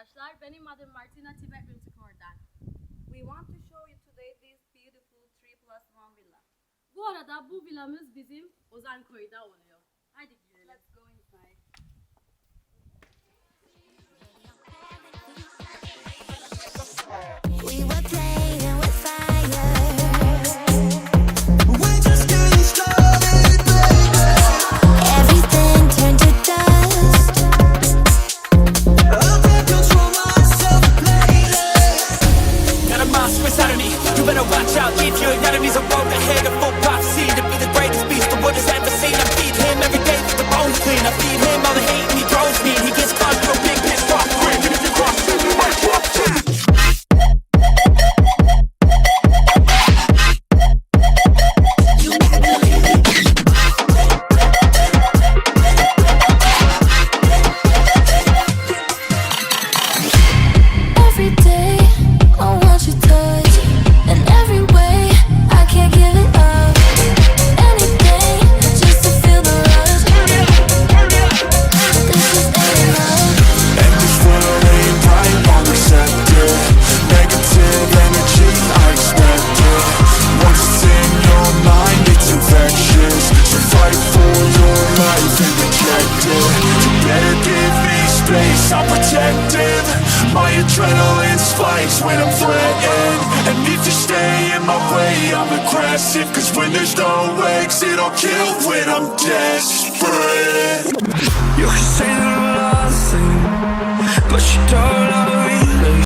arkadaşlar. Benim adım Martina Tibet Rintikor'dan. We want to show you today this beautiful 3+1 villa. Bu arada bu villamız bizim Ozankoy'da oluyor. Haydi gidelim. Let's go inside. We were playing with fire. We're just getting started, baby. Everything turned to dust. I can't control myself lately. Got a monster inside of me. You better watch out. Leave your enemies a road ahead. A full prophecy to be the greatest beast the world has ever seen. I feed him every day with the bones clean. I feed him all the hate and he throws me. And he gets caught to a big pissed off grin. And if you cross me, you might drop too. Every day I want your touch. In every way I can't give it up. Anything just to feel the rush. This just ain't enough. And this world ain't right, I'm receptive. Negative energy, I expect it. Once it's in your mind, it's infectious. So fight for your life and reject it. You better give me space, I'm protective. My adrenaline spikes when I'm threatened. And if you stay in my way, I'm aggressive. Cause when there's no exit, I'll kill when I'm desperate. You can say that I'm nothing, but you don't